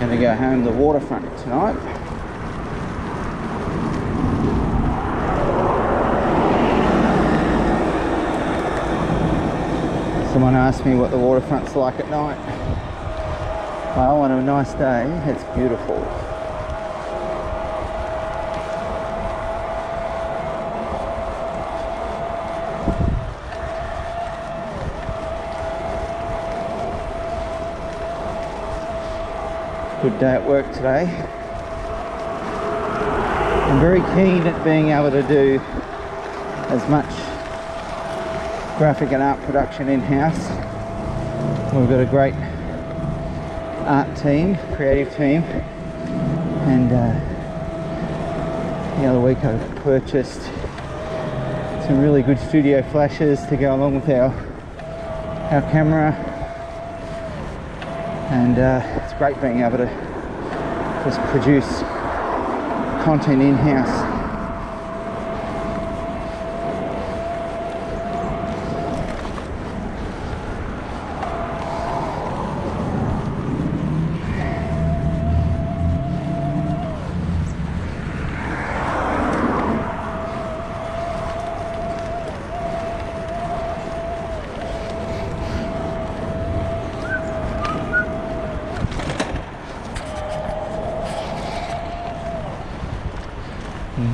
Gonna go home to the waterfront tonight. Someone asked me what the waterfront's like at night. Well, on a nice day, it's beautiful. Good day at work today. I'm very keen at being able to do as much graphic and art production in-house. We've got a great art team, creative team, and the other week I purchased some really good studio flashes to go along with our camera, and it's great being able to just produce content in-house.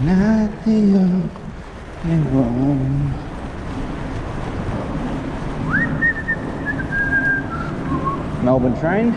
Not the only one. Melbourne train.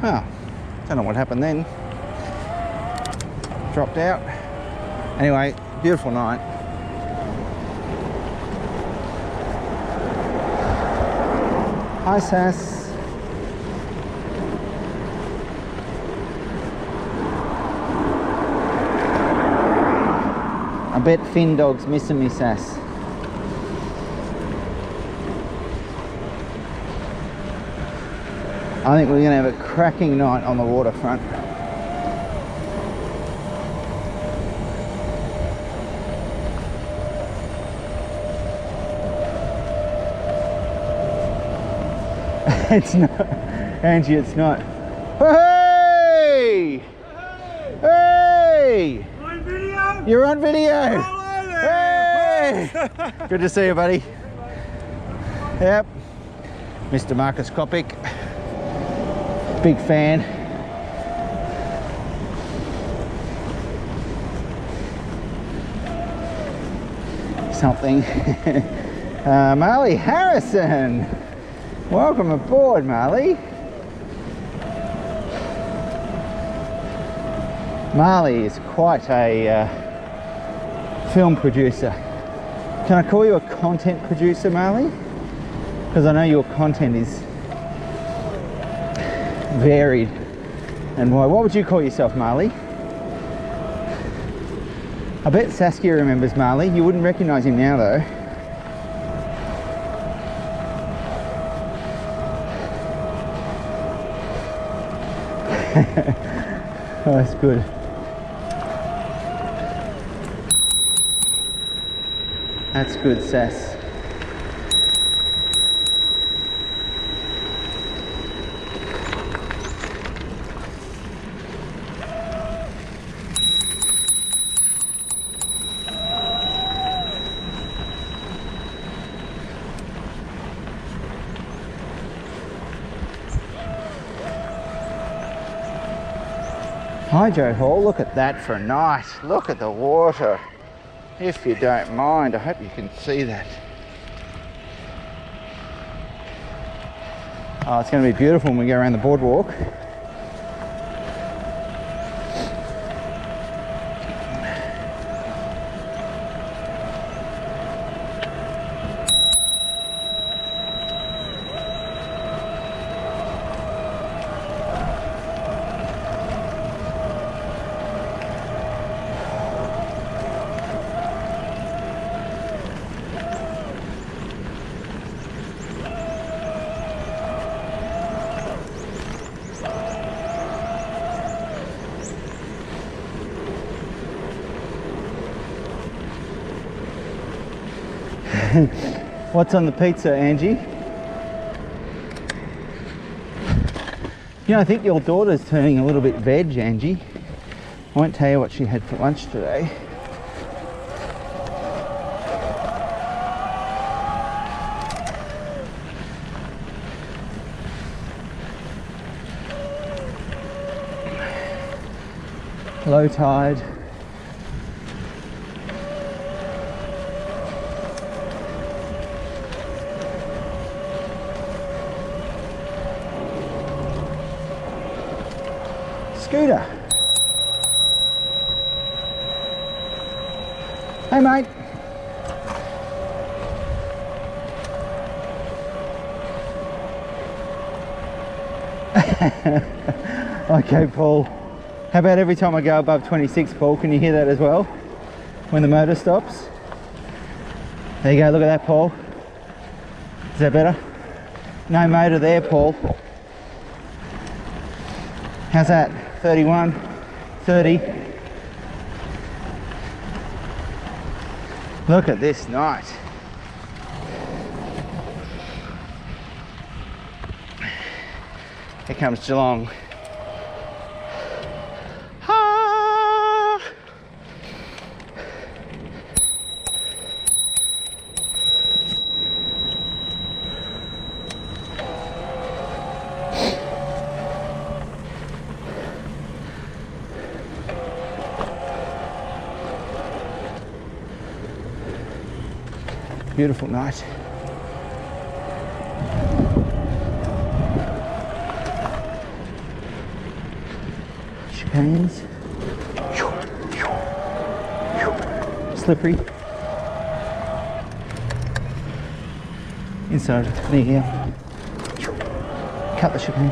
Oh, don't know what happened then. Dropped out. Anyway, beautiful night. Hi, Sass. I bet Finn Dog's missing me, Sass. I think we're going to have a cracking night on the waterfront. It's not, Angie, it's not. Hey! Hey! On video? You're on video! Hello there! Hey! Good to see you, buddy. Yep. Mr. Marcus Kopic. Big fan. Something. Marley Harrison. Welcome aboard, Marley. Marley is quite a film producer. Can I call you a content producer, Marley? Because I know your content is varied and wide. What would you call yourself, Marley? I bet Saskia remembers Marley. You wouldn't recognise him now, though. Oh, that's good. That's good, Sass. Hydro Hall, look at that for a night. Look at the water. If you don't mind, I hope you can see that. Oh, it's going to be beautiful when we go around the boardwalk. What's on the pizza, Angie? You know, I think your daughter's turning a little bit veg, Angie. I won't tell you what she had for lunch today. Low tide. Scooter. Hey, mate. Okay, Paul. How about every time I go above 26, Paul? Can you hear that as well? When the motor stops? There you go, look at that, Paul. Is that better? No motor there, Paul. How's that? 31, 30. Look at this night. Here comes Geelong. Beautiful night. Chicanes. Slippery. Inside, knee here. Cut the chicane.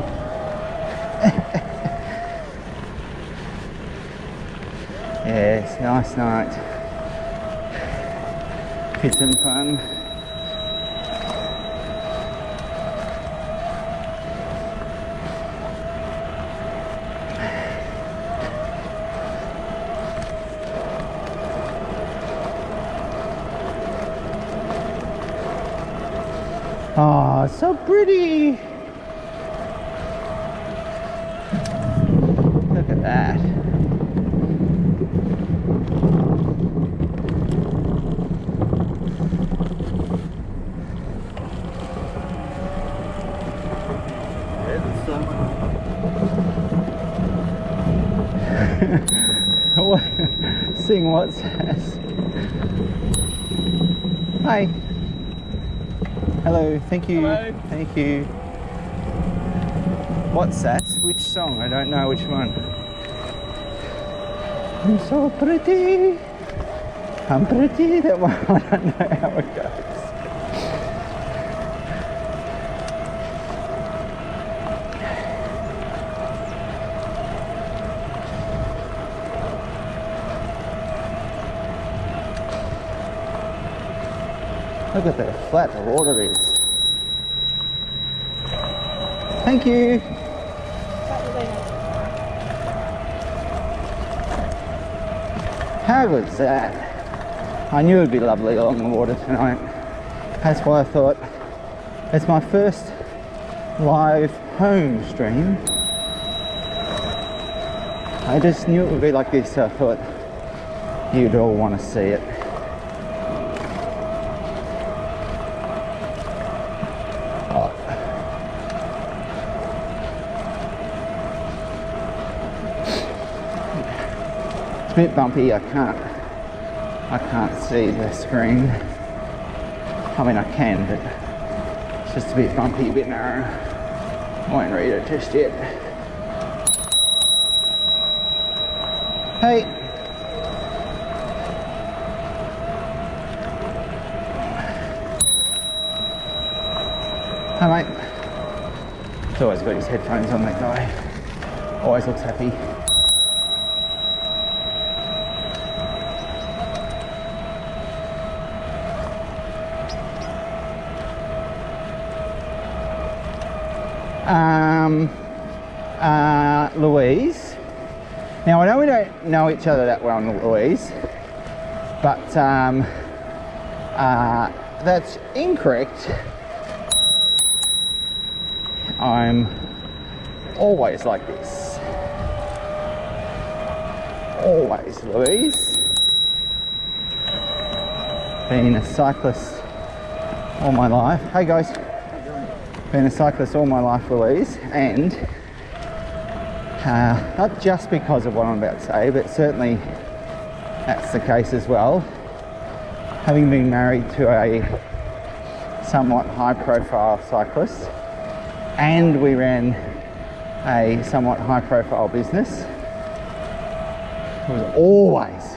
Yes, nice night. It's some fun. Oh, so pretty. Look at that. What? Seeing what, Sass? Hi. Hello, thank you. Hello. Thank you. What, Sass? Which song? I don't know which one. I'm so pretty. I'm pretty. That one, I don't know how it goes. Look at how flat the water is. Thank you. How good's that? I knew it'd be lovely along the water tonight. That's why I thought it's my first live home stream. I just knew it would be like this, so I thought you'd all want to see it. Oh. It's a bit bumpy, I can't see the screen. I mean I can, but it's just a bit bumpy, a bit narrow. I won't read it just yet. Hey! Hi mate. He's always got his headphones on, that guy. Always looks happy. Louise. Now I know we don't know each other that well, Louise, but that's incorrect. I'm always like this. Always, Louise. Been a cyclist all my life. Hey guys. Been a cyclist all my life, Louise, and not just because of what I'm about to say, but certainly that's the case as well. Having been married to a somewhat high-profile cyclist, and we ran a somewhat high-profile business, it was always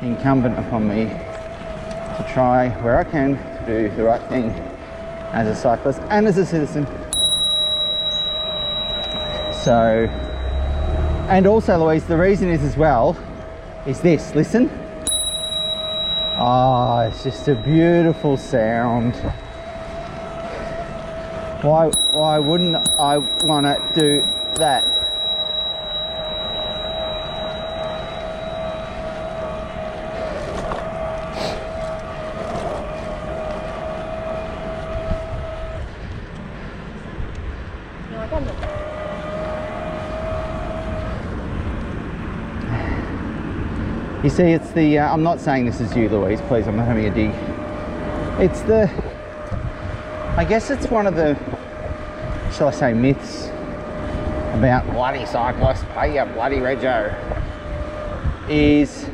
incumbent upon me to try where I can to do the right thing as a cyclist and as a citizen. So, and also Louise, the reason is as well, is this, listen. Oh, it's just a beautiful sound. Why wouldn't I want to do that? You see, it's the, I'm not saying this is you, Louise, please, I'm not having a dig. It's the, I guess it's one of the, shall I say, myths about bloody cyclists, pay your bloody rego, is,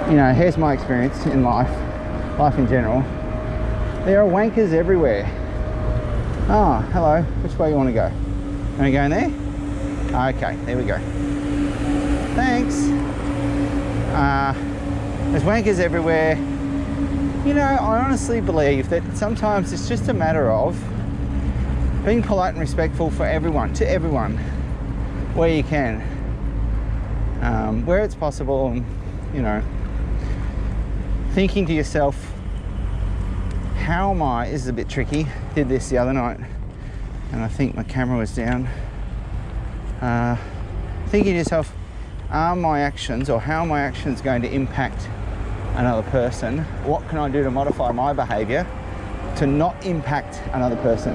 you know, here's my experience in life in general. There are wankers everywhere. Oh, hello, which way you want to go? Want to go in there? Okay, there we go. Thanks. There's wankers everywhere. You know, I honestly believe that sometimes it's just a matter of being polite and respectful for everyone, to everyone, where you can, where it's possible, you know, thinking to yourself, how am I, this is a bit tricky, did this the other night, and I think my camera was down, thinking to yourself, are my actions, or how are my actions going to impact another person? What can I do to modify my behaviour to not impact another person?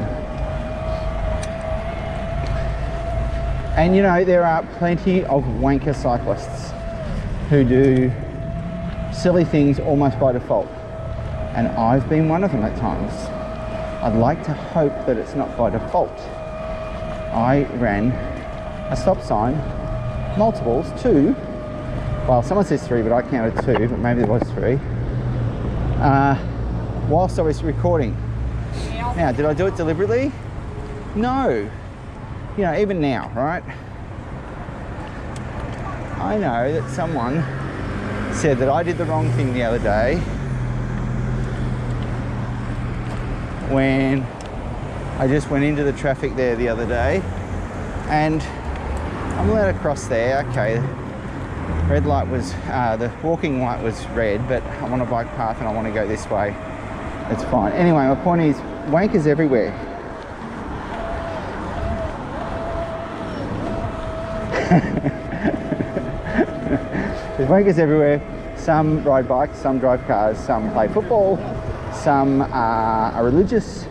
And you know, there are plenty of wanker cyclists who do silly things almost by default, and I've been one of them at times. I'd like to hope that it's not by default. I ran a stop sign, multiples, 2, well someone says 3 but I counted 2, but maybe there was 3, whilst I was recording. Now, did I do it deliberately? No. You know, even now, right? I know that someone said that I did the wrong thing the other day when I just went into the traffic there the other day, and I'm allowed to cross there, okay. Red light was, the walking light was red, but I'm on a bike path and I want to go this way. It's fine. Anyway, my point is, wankers everywhere. Wankers everywhere. Some ride bikes, some drive cars, some play football, some are religious,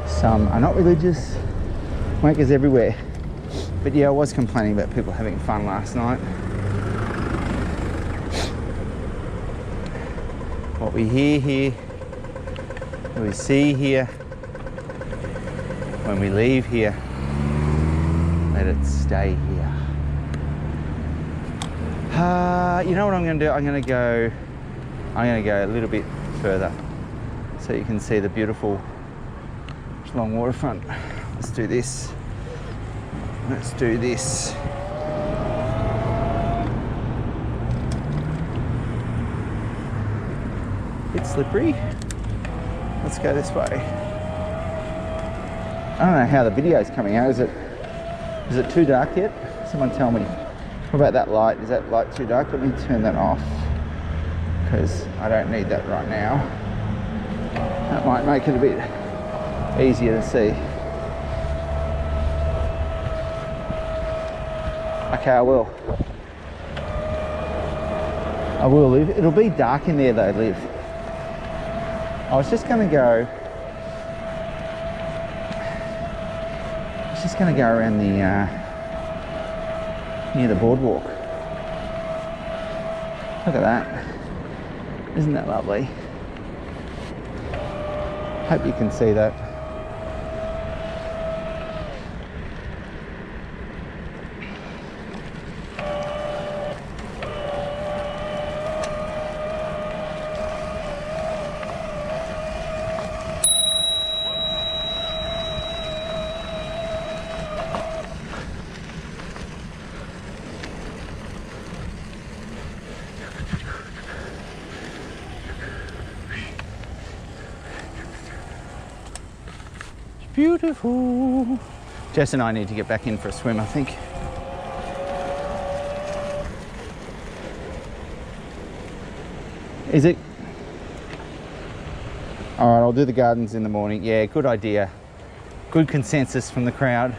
some are not religious. Wankers everywhere. But yeah, I was complaining about people having fun last night. What we hear here, what we see here, when we leave here, let it stay here. You know what I'm going to do? I'm going to go a little bit further so you can see the beautiful Geelong waterfront. Let's do this. Let's do this. Bit slippery. Let's go this way. I don't know how the video is coming out. Is it too dark yet? Someone tell me. What about that light? Is that light too dark? Let me turn that off because I don't need that right now. That might make it a bit easier to see. Okay, I will. Liv. It'll be dark in there though, Liv. I was just going to go. Around the near the boardwalk. Look at that. Isn't that lovely? Hope you can see that. Beautiful. Jess and I need to get back in for a swim, I think. Is it? All right, I'll do the gardens in the morning. Yeah, good idea. Good consensus from the crowd.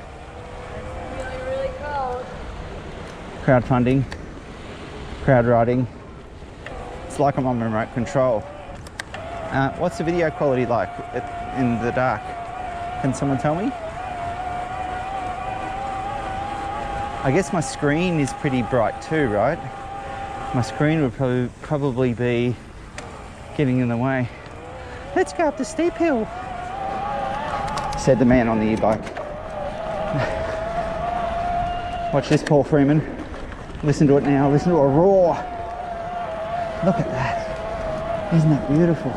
Really cold. Crowdfunding, crowd riding. It's like I'm on remote control. What's the video quality like in the dark? Can someone tell me? I guess my screen is pretty bright too, right? My screen would probably be getting in the way. Let's go up the steep hill, said the man on the e-bike. Watch this, Paul Freeman. Listen to it now, listen to a roar. Look at that. Isn't that beautiful?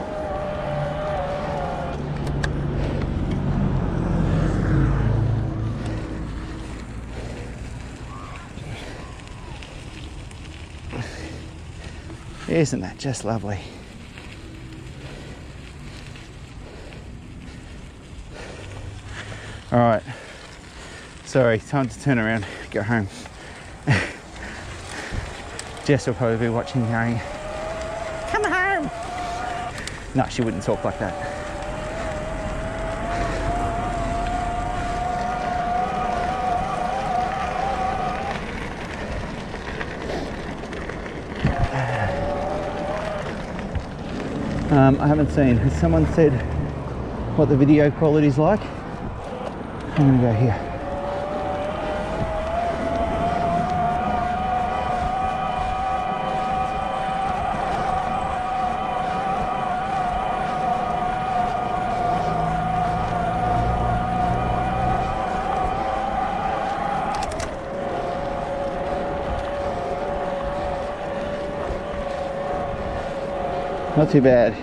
Isn't that just lovely? All right, sorry, time to turn around, go home. Jess will probably be watching going, come home. No, she wouldn't talk like that. I haven't seen. Has someone said what the video quality is like? I'm going to go here. Not too bad.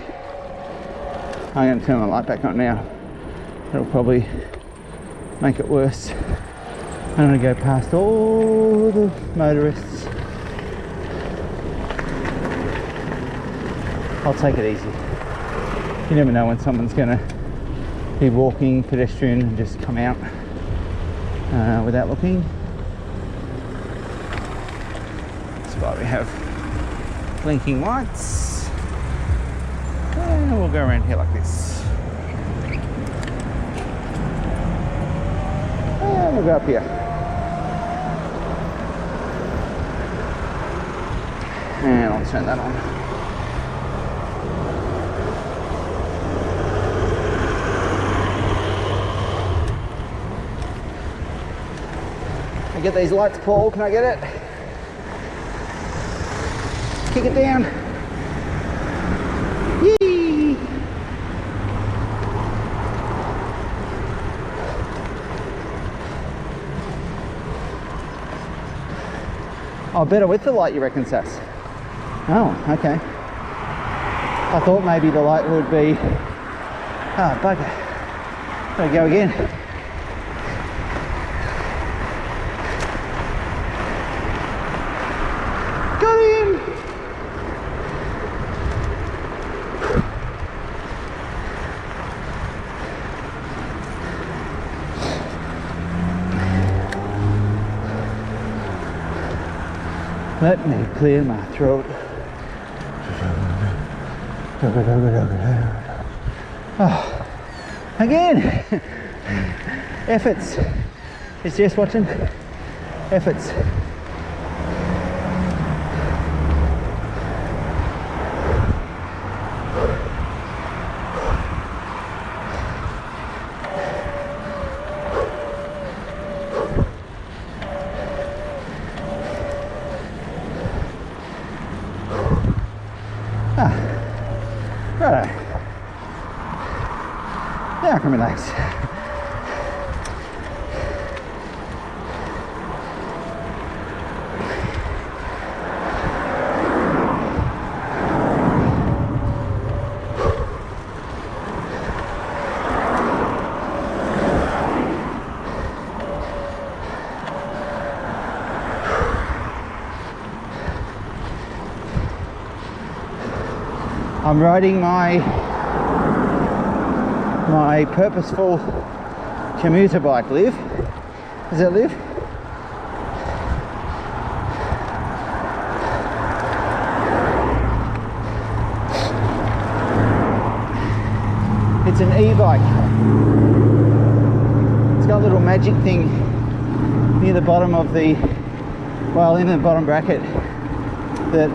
I'm going to turn my light back on now. It'll probably make it worse. I'm going to go past all the motorists. I'll take it easy. You never know when someone's going to be walking, pedestrian, and just come out without looking. That's why we have blinking lights. And we'll go around here like this. And we'll go up here. And I'll turn that on. I get these lights, Paul. Can I get it? Kick it down. Yee! Oh, better with the light, you reckon, Sass? Oh, okay. I thought maybe the light would be... Oh, bugger. Gotta go again. Got him! Let me clear my throat. Oh, again! Efforts. Is Jess watching? Efforts. Righto. Now I can relax. I'm riding my purposeful commuter bike, Liv. Is that Liv? It's an e-bike. It's got a little magic thing near the bottom of the, well, in the bottom bracket, that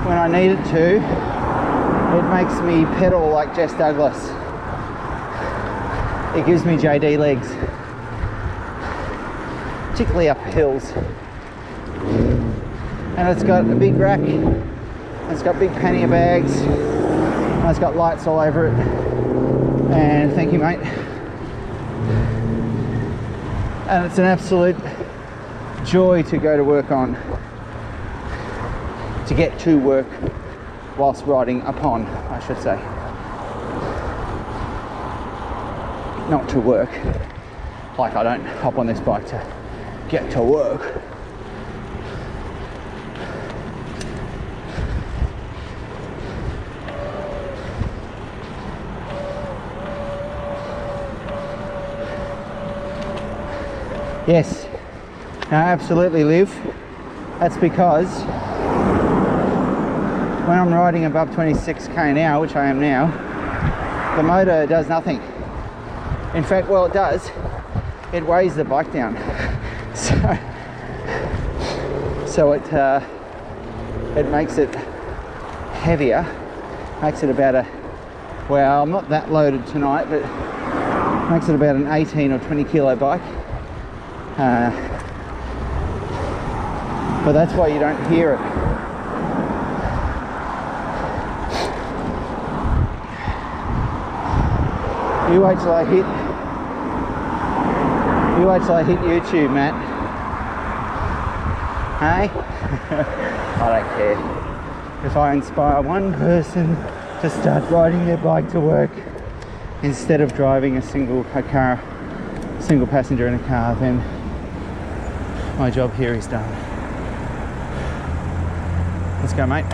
when I need it to, it makes me pedal like Jess Douglas. It gives me JD legs, particularly up hills. And it's got a big rack, it's got big pannier bags, and it's got lights all over it. And thank you, mate. And it's an absolute joy to go to work on, to get to work whilst riding upon, I should say. Not to work. Like, I don't hop on this bike to get to work. Yes, no, absolutely, Liv. That's because when I'm riding above 26k an hour, which I am now, the motor does nothing. In fact, well, it does. It weighs the bike down. So it makes it heavier. Makes it about a, well, I'm not that loaded tonight, but makes it about an 18 or 20 kilo bike. But that's why you don't hear it. You wait till I hit YouTube, Matt. Hey? I don't care. If I inspire one person to start riding their bike to work instead of driving a single passenger in a car, then my job here is done. Let's go, mate.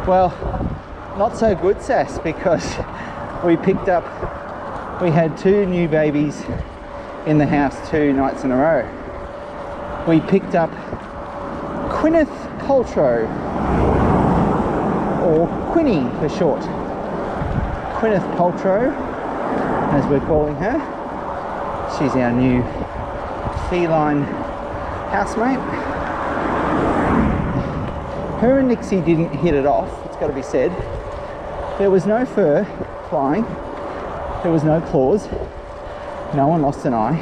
Well, not so good, Sass, because we had two new babies in the house 2 nights in a row. We picked up Gwyneth Paltrow, or Quinny for short. Gwyneth Paltrow, as we're calling her. She's our new feline housemate. Her and Nixie didn't hit it off, it's got to be said. There was no fur flying, there was no claws, no one lost an eye,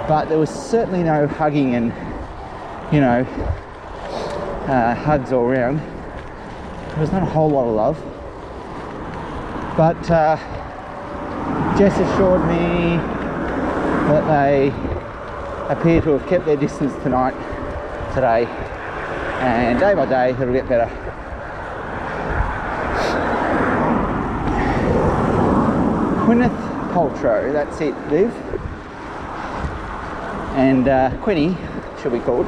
but there was certainly no hugging and, you know, hugs all around. There was not a whole lot of love, but Jess assured me that they appear to have kept their distance today, and day by day it'll get better. Gwyneth Paltrow, that's it, Liv. And Quinny, should be called.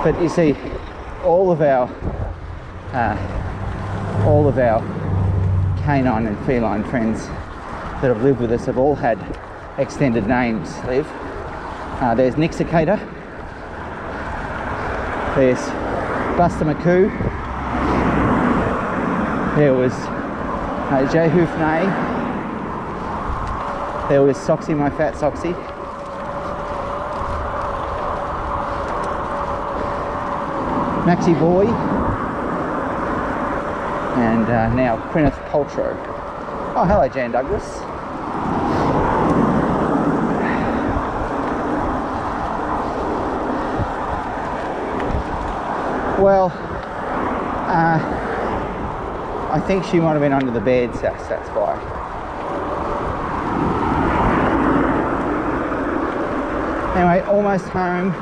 But you see, all of our canine and feline friends that have lived with us have all had extended names, Liv. There's Nick Cicada, there's Buster McCoo, there was Jehu Fnay, there was Soxy, my fat Soxy, Maxie Boy, and now Gwyneth Paltrow. Oh, hello Jan Douglas. Well, I think she might have been under the bed, Sass, that's why. Anyway, almost home.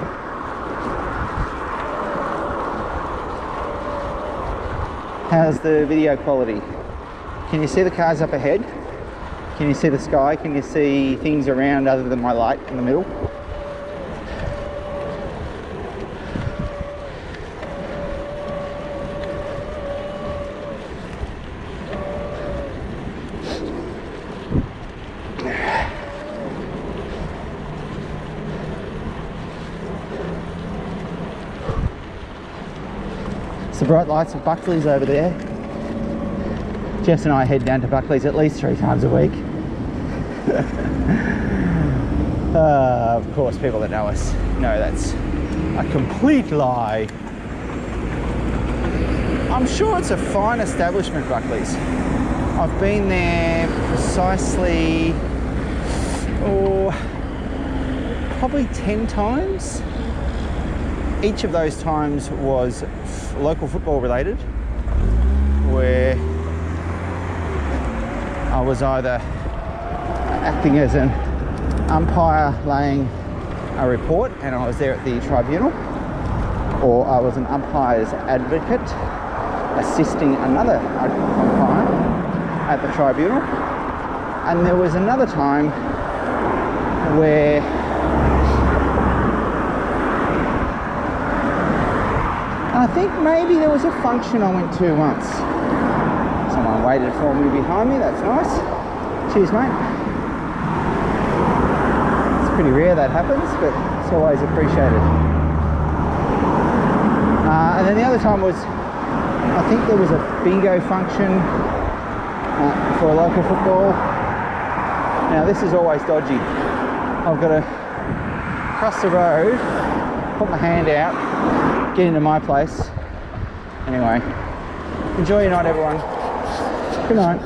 How's the video quality? Can you see the cars up ahead? Can you see the sky? Can you see things around other than my light in the middle? The bright lights of Buckley's over there. Jess and I head down to Buckley's at least 3 times a week. Of course, people that know us know that's a complete lie. I'm sure it's a fine establishment, Buckley's. I've been there precisely, probably 10 times. Each of those times was local football related, where I was either acting as an umpire laying a report and I was there at the tribunal, or I was an umpire's advocate assisting another umpire at the tribunal. And there was another time where I think maybe there was a function I went to once. Someone waited for me behind me, that's nice. Cheers, mate. It's pretty rare that happens, but it's always appreciated. And then the other time was, I think there was a bingo function for a local football. Now this is always dodgy. I've got to cross the road, put my hand out, get into my place. Anyway, enjoy your night, everyone. Good night.